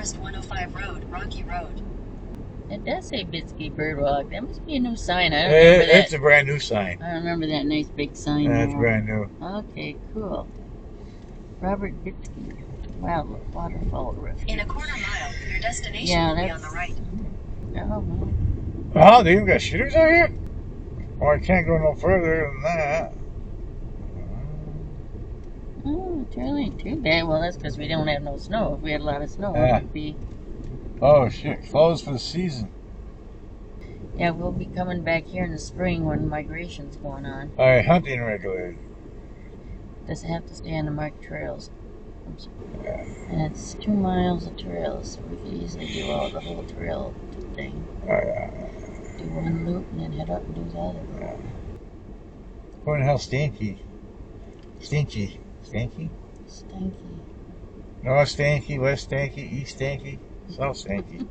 Forest 105 Road, Rocky Road. It does say Biscayne Birdwalk. That must be a new sign. I don't remember that. It's a brand new sign. I remember that nice big sign. That's brand new. Okay, cool. Robert Biscayne Waterfall Refuge. In a quarter mile, your destination will be on the right. Oh, well. Oh, they even got shooters out here? Oh, I can't go no further than that. Oh, it really ain't too bad. Well, that's because we don't have no snow. If we had a lot of snow, Yeah. it would be... Oh, shit. Closed for the season. Yeah, we'll be coming back here in the spring when migration's going on. All right, hunting regulated. Doesn't have to stay on the marked trails. Yeah. And it's 2 miles of trails. We could easily do the whole trail thing. Oh, yeah. Do one loop and then head up and do the other. Yeah. Where the hell Stanky? Stinky. Stanky? Stanky. North Stanky, West Stanky, East Stanky, South Stanky.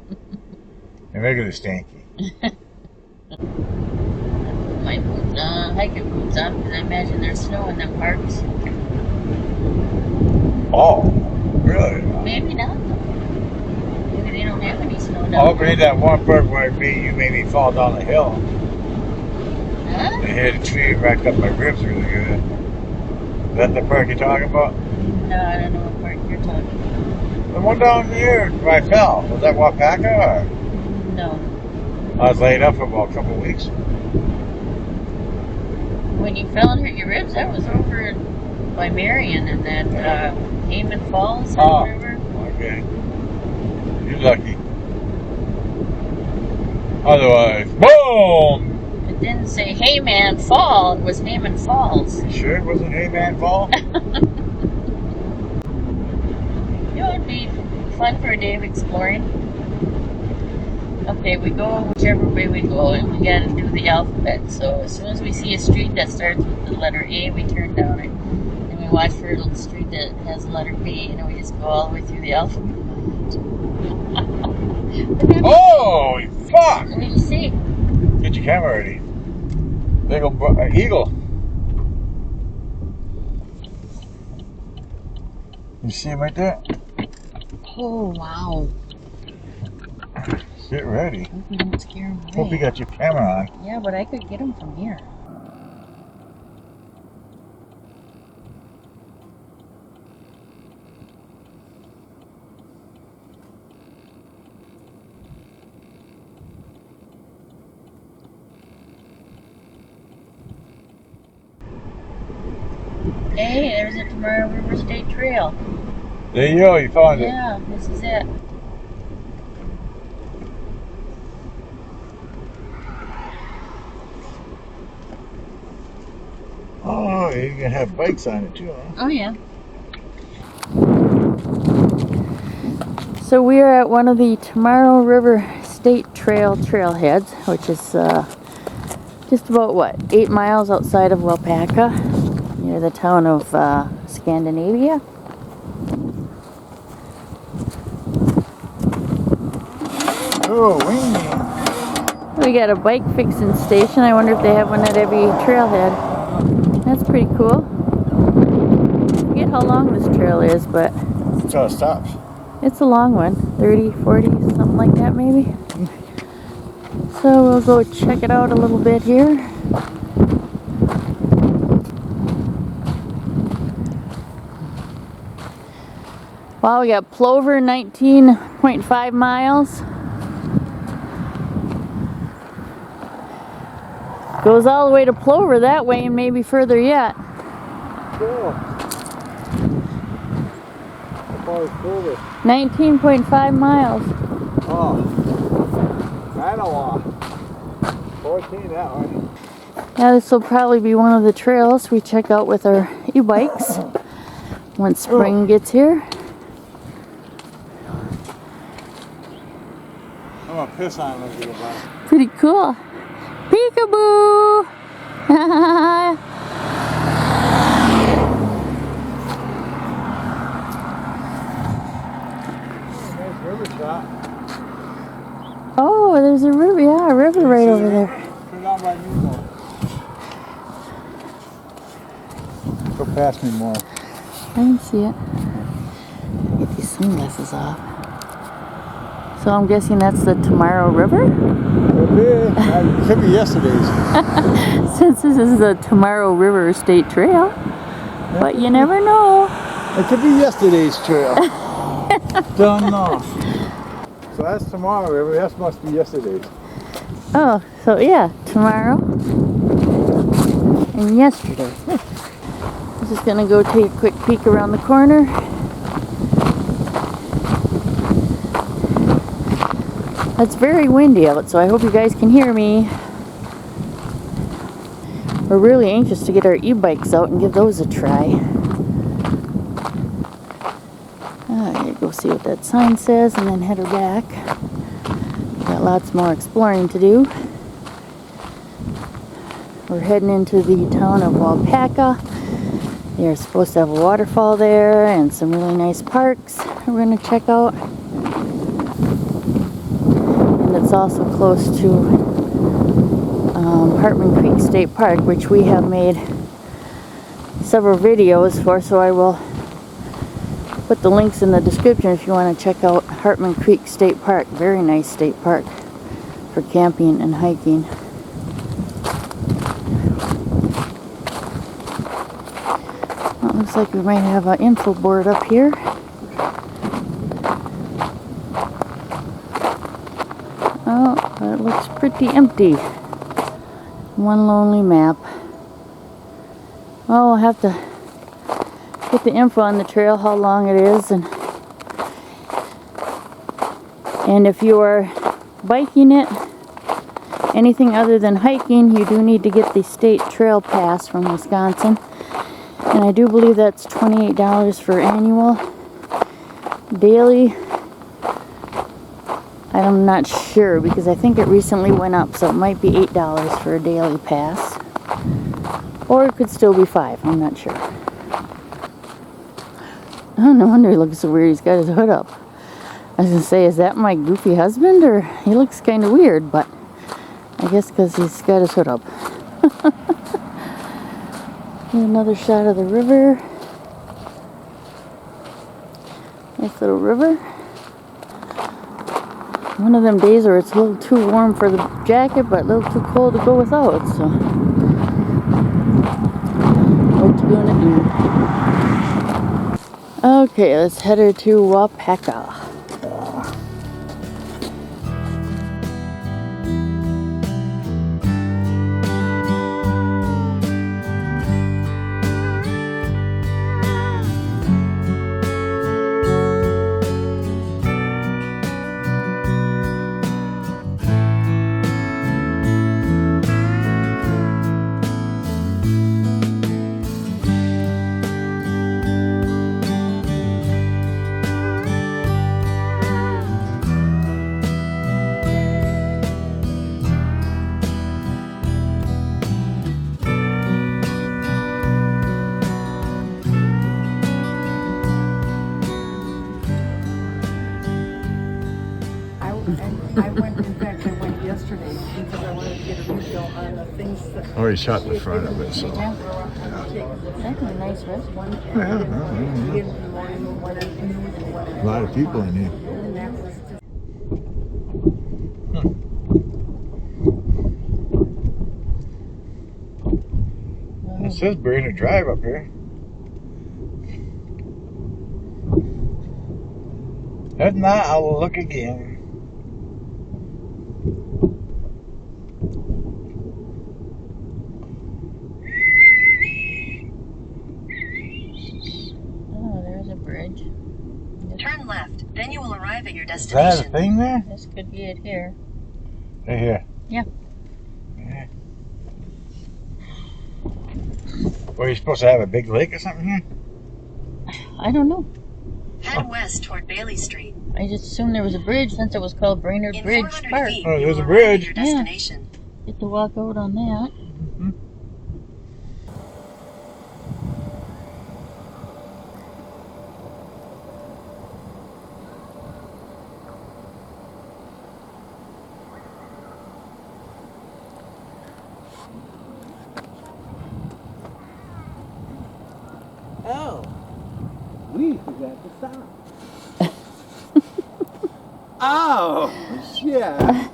And regular Stanky. I put my hiking boots on because I imagine there's snow in them parks. Oh, really? Maybe not. Maybe they don't have any snow down Oh, but in that one park where you made me fall down the hill. Huh? I hit a tree and racked up my ribs really good. Is that the park you're talking about? No, I don't know what park you're talking about. The one down here where I fell. Was that Waupaca or? No. I was laid up for about a couple of weeks. When you fell and hurt your ribs, that was over by Marion and that Heyman Falls or whatever. Okay. You're lucky. Otherwise, boom! It didn't say Heyman Fall, it was Heyman Falls. You sure it wasn't Heyman Fall? It would be fun for a day of exploring. Okay, we go whichever way we go, and we gotta do the alphabet. So as soon as we see a street that starts with the letter A, we turn down it. And we watch for a little street that has the letter B, and then we just go all the way through the alphabet. Holy fuck! What did you see? Get your camera ready. Big old eagle. You see him right there? Oh, wow. Get ready. Hope you don't scare him away. Hope you got your camera on. Yeah, but I could get him from here. Hey, there's the Tomorrow River State Trail. There you go, you found it. Yeah, this is it. Oh, you can have bikes on it too, huh? Oh, yeah. So we are at one of the Tomorrow River State Trail trailheads, which is just about, what, 8 miles outside of Waupaca, near the town of Scandinavia. Oh, windy. We got a bike fixing station. I wonder if they have one at every trailhead. That's pretty cool. I forget how long this trail is, but That's how it stops. it's a long one. 30, 40, something like that maybe. So we'll go check it out a little bit here. Wow, we got Plover, 19.5 miles. Goes all the way to Plover that way and maybe further yet. Cool. How far is Clover? 19.5 miles. Oh. Manawa. 14 that way. Now this will probably be one of the trails we check out with our e-bikes once spring gets here. I'm gonna piss on them as we go by. Pretty cool. Peekaboo! Nice river shot. Oh, there's a river, yeah, a river right over there. Turn down by me more. Go past me more. I can see it. Get these sunglasses off. So I'm guessing that's the Tomorrow River? It could be yesterday's. Since this is the Tomorrow River State Trail. But you never know. It could be yesterday's trail. Don't know. So that's tomorrow river. That must be yesterday's. Oh, so yeah, tomorrow and yesterday. I'm just gonna go take a quick peek around the corner. It's very windy out, so I hope you guys can hear me. We're really anxious to get our e-bikes out and give those a try. I gotta go see what that sign says and then head her back. Got lots more exploring to do. We're heading into the town of Waupaca. They're supposed to have a waterfall there and some really nice parks we're going to check out. And it's also close to Hartman Creek State Park, which we have made several videos for, so I will put the links in the description if you want to check out Hartman Creek State Park. Very nice state park for camping and hiking. Well, it looks like we might have an info board up here. Oh, but it looks pretty empty. One lonely map. Oh, I'll have to get the info on the trail, how long it is, and if you are biking it, anything other than hiking, you do need to get the state trail pass from Wisconsin, and I do believe that's $28 for annual. Daily, I'm not sure because I think it recently went up, so it might be $8 for a daily pass, or it could still be $5, I'm not sure. Oh, no wonder he looks so weird. He's got his hood up. I was going to say, is that my goofy husband? Or he looks kind of weird, but I guess because he's got his hood up. Another shot of the river. Nice little river. One of them days where it's a little too warm for the jacket, but a little too cold to go without. So, what you gonna do? Okay, let's head her to Waupaca. I went, in fact, I went yesterday because I wanted to get a refill on the things that... I already shot the front of it, so. Yeah. That's a nice restaurant. A lot of people in here. It says Brainerd Drive up here. If not, I will look again. Oh, there's a bridge. Turn left, then you will arrive at your Is that a destination. thing there? This could be it here. Right here. Yeah. Yeah. Well, you're supposed to have a big lake or something here? I don't know. Head west toward Bailey Street. I just assumed there was a bridge since it was called Brainerd In Bridge 400 Park. feet, Oh, you there's will a arrive at bridge. your Yeah. destination. Get to walk out on that. Mm-hmm. Oh, we forgot to stop. Oh, yeah.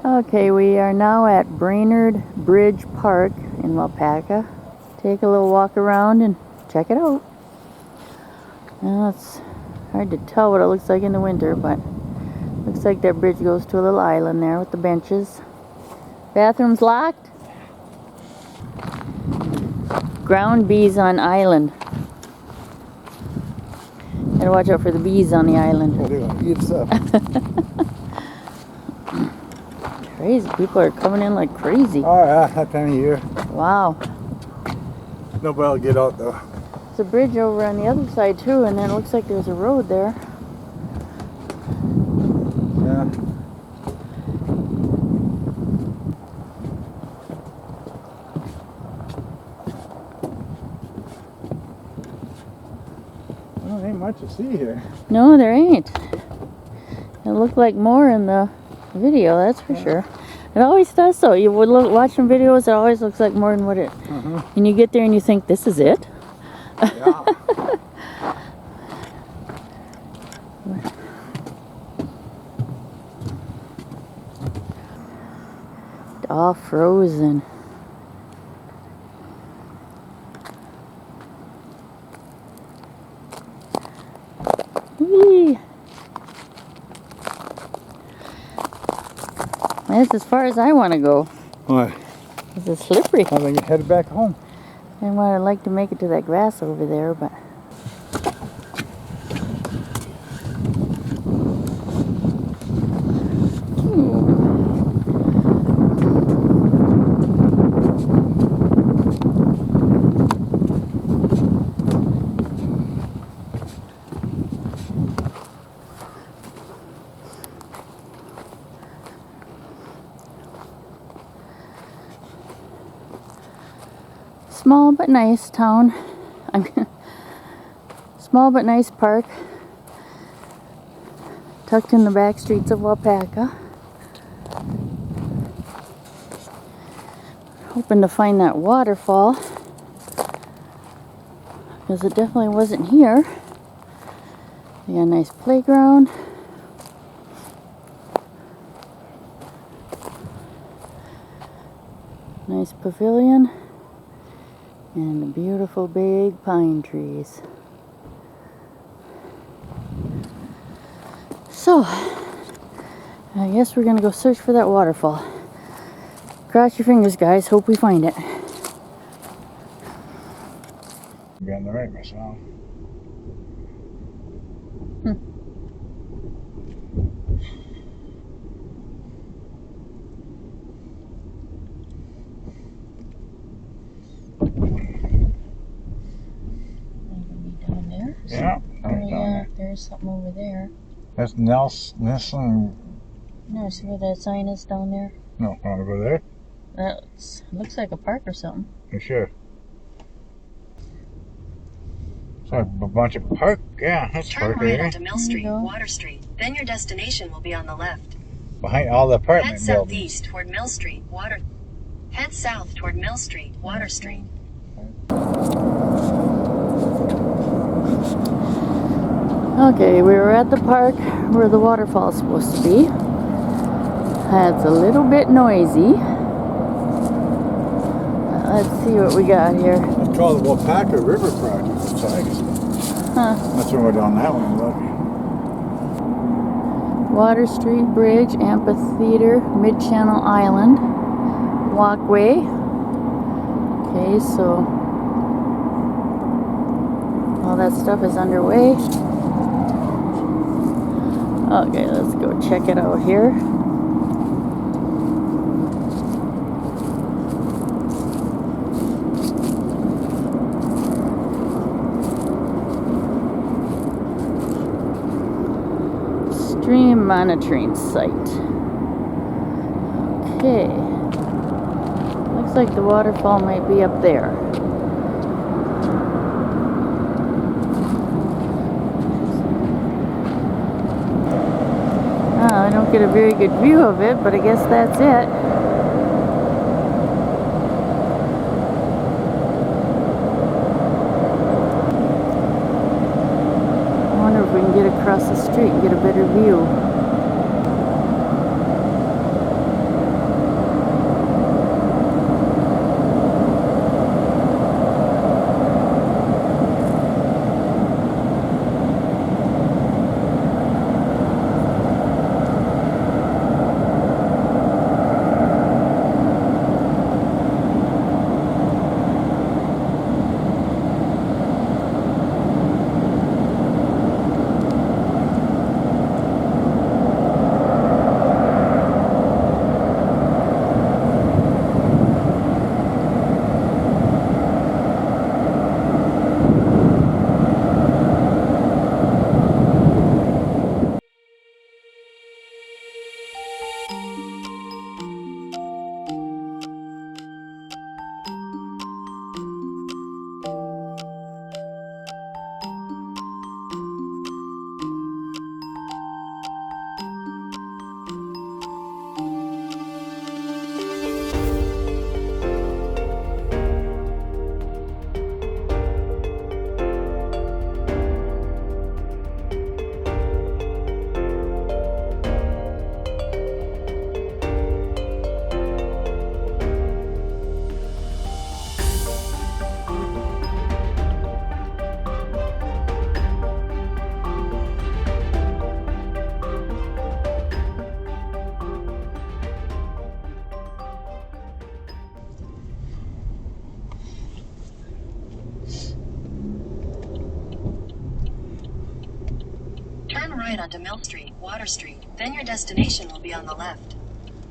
Okay, we are now at Brainerd Bridge Park in Waupaca. Take a little walk around and check it out. Now it's hard to tell what it looks like in the winter, but looks like that bridge goes to a little island there with the benches. Bathroom's locked. Ground bees on island. Gotta watch out for the bees on the island. They're gonna eat us up. Crazy, people are coming in like crazy. Oh yeah, that time of year. Wow. Nobody will get out though. There's a bridge over on the other side too, and then it looks like there's a road there. Yeah. Well, there ain't much to see here. No, there ain't. It looked like more in the video, that's for sure. It always does so. You would watch some videos, it always looks like more than what it... And you get there and you think, this is it? Yeah. All frozen. Whee! That's as far as I want to go. What? It's slippery. I think you headed back home. And I'd like to make it to that grass over there, but... Small but nice town. Small but nice park. Tucked in the back streets of Waupaca. Hoping to find that waterfall, because it definitely wasn't here. We got a nice playground. Nice pavilion. And the beautiful big pine trees. So, I guess we're gonna go search for that waterfall. Cross your fingers, guys. Hope we find it. Be on the right myself. Down there? Yeah. Oh yeah, there's something over there. That's Nelson. No, see where that sign is down there? No, want to go there? That looks like a park or something. You sure? So a bunch of park. Yeah, that's Turn park right area. onto Mill Street, go. Water Street. Then your destination will be on the left. Behind all the Head apartment buildings. southeast toward Mill Street, Water. Head south toward Mill Street, Water Street. Okay, we were at the park where the waterfall's supposed to be. It's a little bit noisy. Let's see what we got here. It's called the Waupaca River Project. So I guess that's when we're down that one. Look. Water Street Bridge, Amphitheater, Mid-Channel Island, walkway. Okay, so all that stuff is underway. Okay, let's go check it out here. Stream monitoring site. Okay. Looks like the waterfall might be up there. I don't get a very good view of it, but I guess that's it. I wonder if we can get across across the street and get a better view. Turn right onto Mill Street, Water Street. Then your destination will be on the left.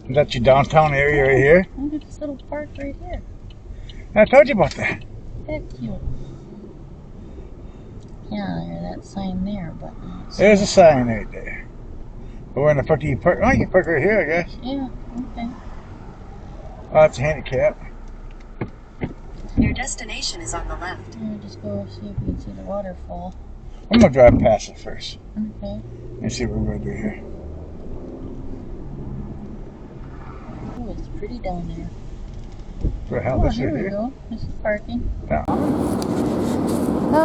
Is that your downtown area right here? Look at this little park right here. I told you about that. Heck cute. Yeah, there's that sign there, but There's a sign right there. But where in the fuck do you park? Oh, you can park right here, I guess. yeah, okay. Oh, it's a handicap. Your destination is on the left. Yeah, just go see if you can see the waterfall. I'm gonna drive past it first Okay. and see what we're gonna do here. Oh, it's pretty down there. Where the hell Oh, this here right we here? go. This is parking. Yeah.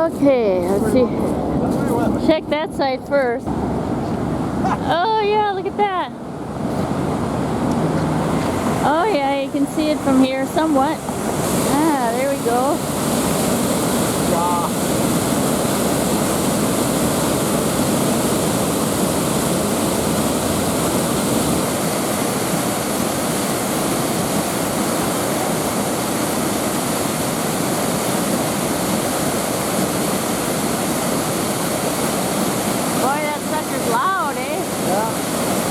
Okay, let's see. Check that side first. Oh yeah, look at that. Oh yeah, you can see it from here somewhat. Ah, there we go. Boy, that sucker's loud, eh?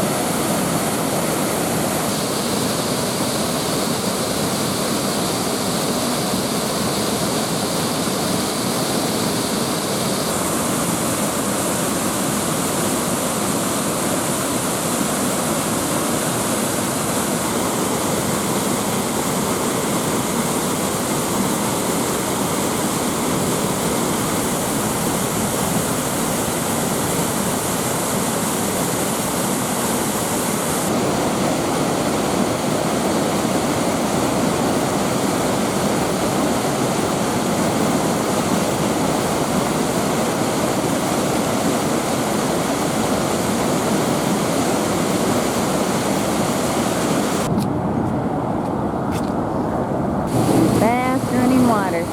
Fast running water.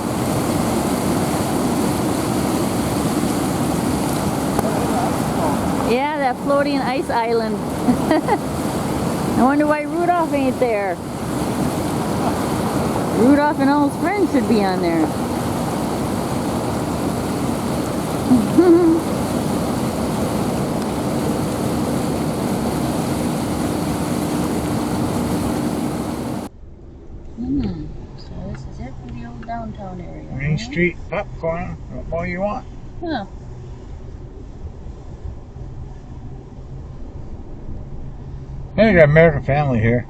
Yeah, that floating ice island. I wonder why Rudolph ain't there. Rudolph and all his friends should be on there. So this is it for the old downtown area. Main Street, popcorn, what more you want? Huh. Hey, you got American Family here.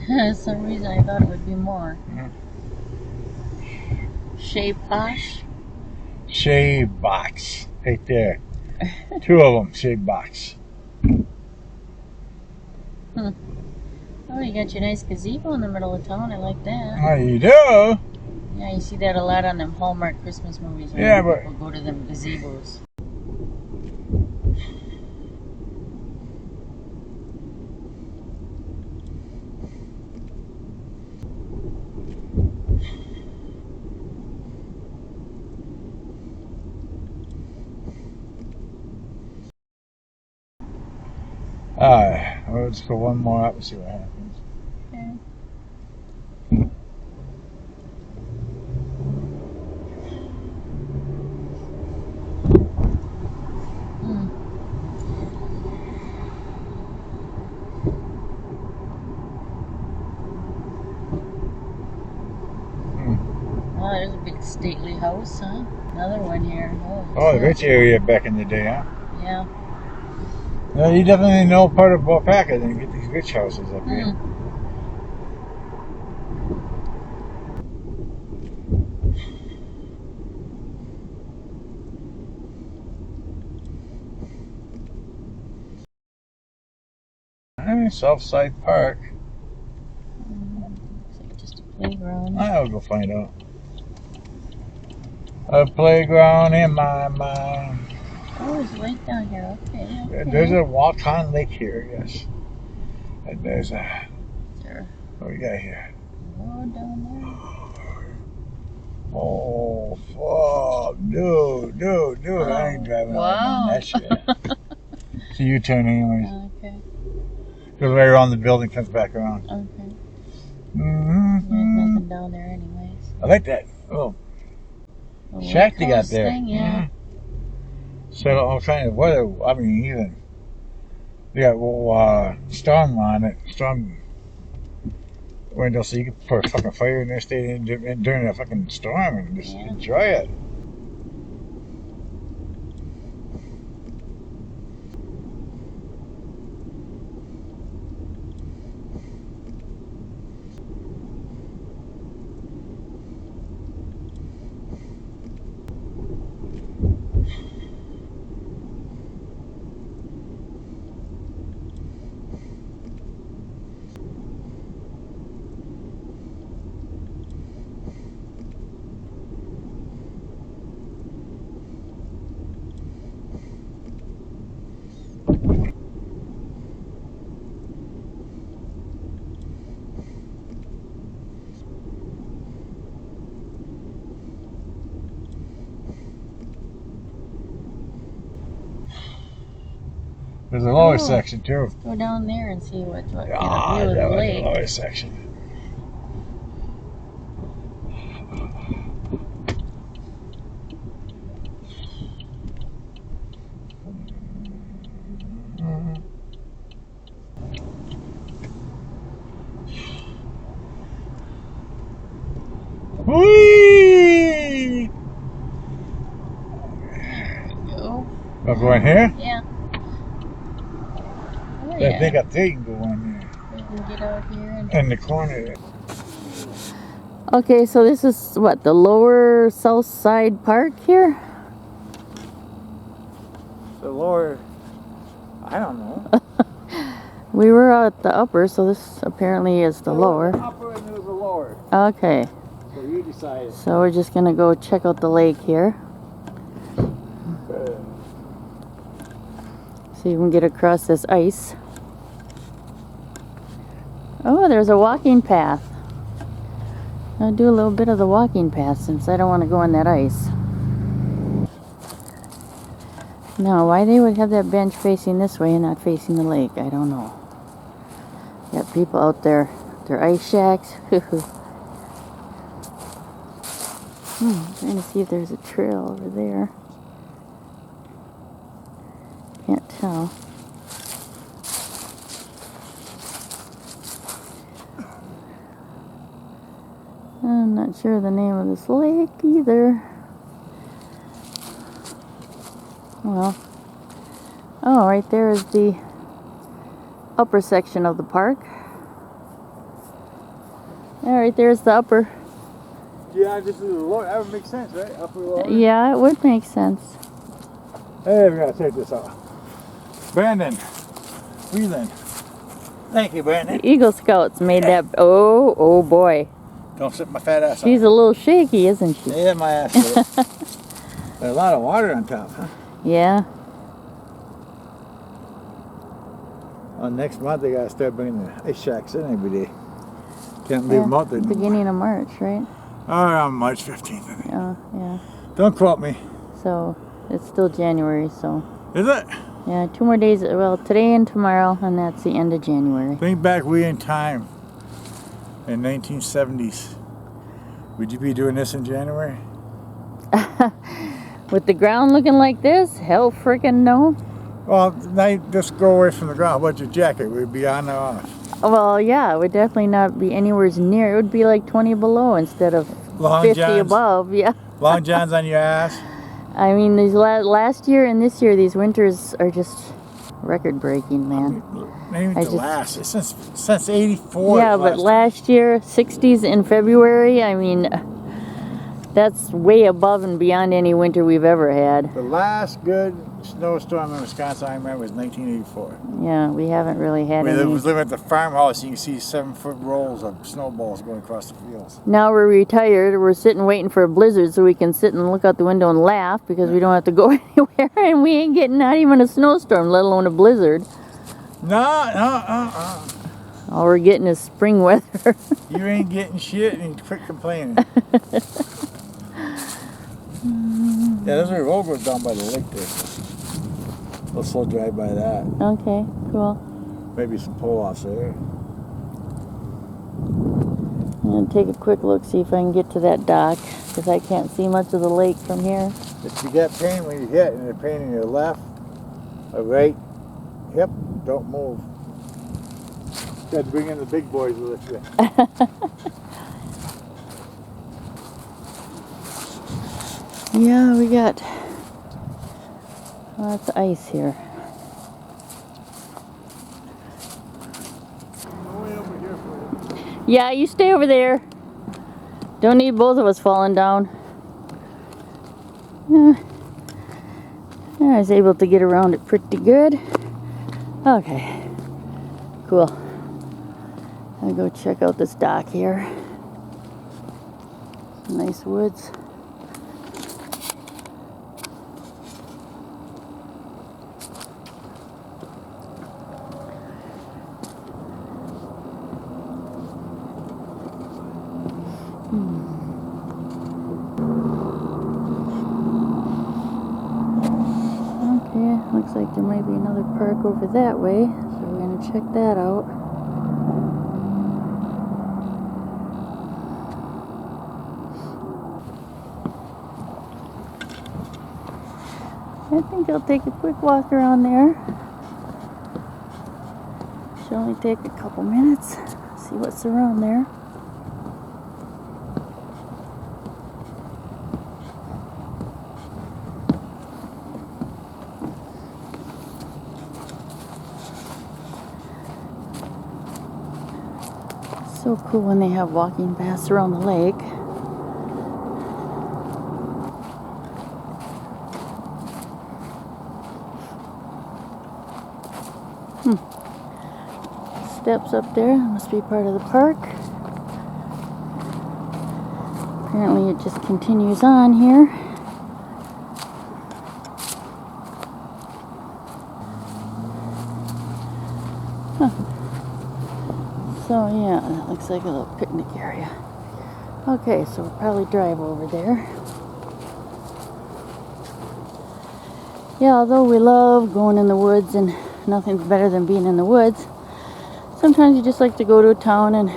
For some reason I thought it would be more. Yeah. Shea Posh. Shave box, right there. Two of them, shave box. Oh, you got your nice gazebo in the middle of town. I like that. How you do? Yeah, you see that a lot on them Hallmark Christmas movies. When Yeah, but people go to them gazebos. Alright, we'll just go one more up and see what happens. Okay. Oh, there's a big stately house, huh? Another one here. Oh, the rich area back in the day, huh? Yeah. Well, you definitely know part of Waupaca, then you get these rich houses up here. Southside Park. Looks like just a playground. I'll go find out. A playground in my mind. Oh, there's a lake down here. Okay. There's a walk-on lake here, yes. And there's a... There. What we got here? Oh, down Oh, fuck. Dude. I ain't driving on that shit. It's a U-turn anyways. there. Okay. Goes right around the building, comes back around. Okay. Mm-hmm. There's nothing down there anyways. I like that. Oh, shack they got there. Thing, yeah. So all kind of weather. I mean, even they got storm on it. Storm window, so you can put a fucking fire in there, stay in during a fucking storm, and just enjoy it. There's a lower section too. Go down there and see what get a view of That the was lake. the lower section. Whee! Go. I'll go in here? Yeah. Oh, I yeah. think up there you can go in here. We can get out here and... In the corner there. Okay, so this is what, the lower south side park here? The lower, I don't know. We were at the upper, so this apparently is the lower. Upper and there's a lower. Okay, So you decide. so we're just gonna go check out the lake here. So you can get across this ice. Oh, there's a walking path. I'll do a little bit of the walking path since I don't want to go on that ice. Now, why they would have that bench facing this way and not facing the lake, I don't know. Got people out there, their ice shacks. Trying to see if there's a trail over there. Can't tell. I'm not sure the name of this lake either. Well, oh, right there is the upper section of the park. Yeah, right there's the upper. Yeah, this is the lower. That would make sense, right? Upper lower. Yeah, it would make sense. Hey, we gotta check this out. Brandon, Wheeland. Thank you, Brandon. The Eagle Scouts made that. Oh boy. Don't sit my fat ass She's a little shaky, isn't she? Yeah, my ass is. There's a lot of water on top, huh? Yeah. Well, next month they gotta start bringing the ice shacks in every day. Can't leave them out there. Beginning of March, right? Around March 15th, I think. Oh, yeah. Don't quote me. So it's still January, so. Is it? Yeah, 2 more days. Well, today and tomorrow, and that's the end of January. Think back we in time in 1970s. Would you be doing this in January? With the ground looking like this? Hell frickin' no. Well, now just go away from the ground. How about your jacket? Would be on or off? Well, yeah, it would definitely not be anywhere near. It would be like 20 below instead of Long 50 johns. above. Yeah. Long johns on your ass. I mean, these last year and this year, these winters are just record-breaking, man. Maybe the last since '84. Yeah, but last year, 60s in February. I mean, that's way above and beyond any winter we've ever had. The last good snowstorm in Wisconsin I remember was 1984. Yeah, we haven't really had any. We was living at the farmhouse. You can see 7-foot rolls of snowballs going across the fields. Now we're retired. We're sitting waiting for a blizzard so we can sit and look out the window and laugh because we don't have to go anywhere, and we ain't getting not even a snowstorm, let alone a blizzard. No. All we're getting is spring weather. You ain't getting shit and quit complaining. Yeah, there's a road goes down by the lake there. We'll slow drive by that. Okay, cool. Maybe some pull-offs there. I'm going to take a quick look, see if I can get to that dock, because I can't see much of the lake from here. If you get pain when you hit, and the pain in your left or right hip, don't move. You got to bring in the big boys with you. Yeah, we got lots of ice here. No way over here for you. Yeah, you stay over there. Don't need both of us falling down. I was able to get around it pretty good. Okay, cool. I'll go check out this dock here. Nice woods. Okay, looks like there might be another park over that way, so we're going to check that out. I think I'll take a quick walk around there. Should only take a couple minutes. See what's around there. So cool when they have walking paths around the lake. Steps up there, must be part of the park. Apparently it just continues on here. So yeah, that looks like a little picnic area. Okay, so we'll probably drive over there. Yeah, although we love going in the woods and nothing's better than being in the woods, sometimes you just like to go to a town and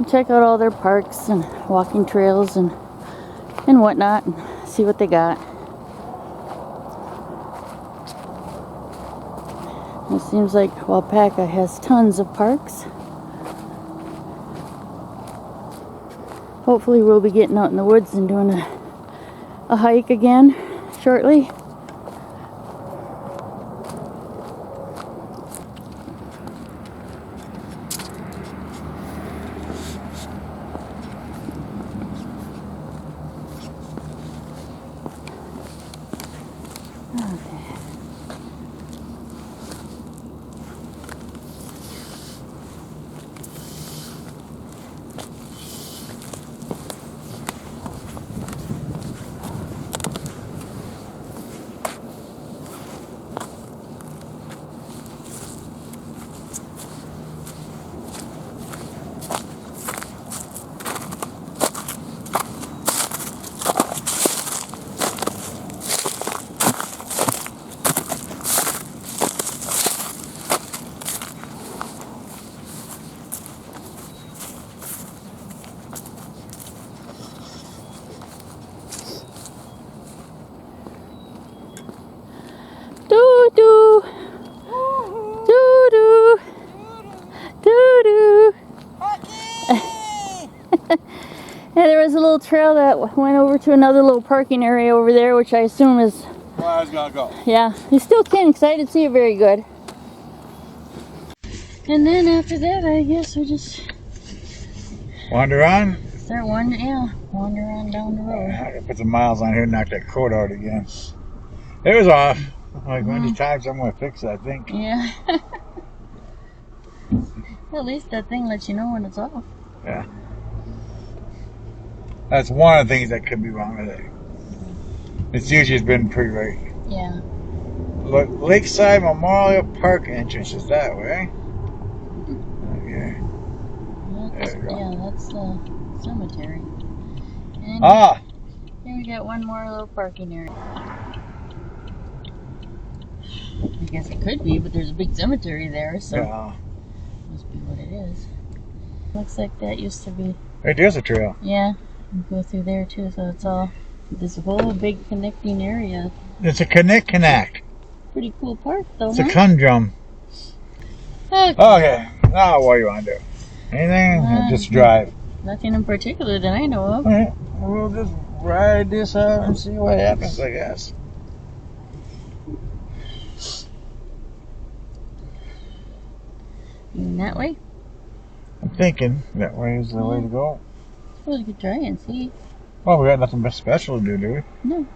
check out all their parks and walking trails and whatnot and see what they got. It seems like Waupaca has tons of parks. Hopefully we'll be getting out in the woods and doing a hike again shortly. a little trail that went over to another little parking area over there, which I assume is... Well, I was gonna go. Yeah, you still can't, because I didn't see it very good. And then after that, I guess we just... Wander on? Start wandering, yeah, wander on down the road. I gotta put some miles on here and knock that coat out again. It was off. Like many times I'm gonna fix it, I think. Yeah. Well, at least that thing lets you know when it's off. Yeah. That's one of the things that could be wrong with it. It's usually been pretty right. Yeah. Look, Lakeside Memorial Park entrance is that way. Okay. That's, There we go. yeah, that's the cemetery. And Ah! here we got one more little parking area. I guess it could be, but there's a big cemetery there, so Yeah. must be what it is. Looks like that used to be. Hey, there's a trail. Yeah, you go through there too, so it's all this whole big connecting area. It's a connect. Pretty cool park, though. It's a conundrum. Okay. Okay, now what do you want to do? Anything? Just drive. Nothing in particular that I know of. Alright, we'll just ride this out and see what happens, I guess. Going that way? I'm thinking that way is the way to go. Suppose you could try and see. Well, we got nothing but special to do we? No.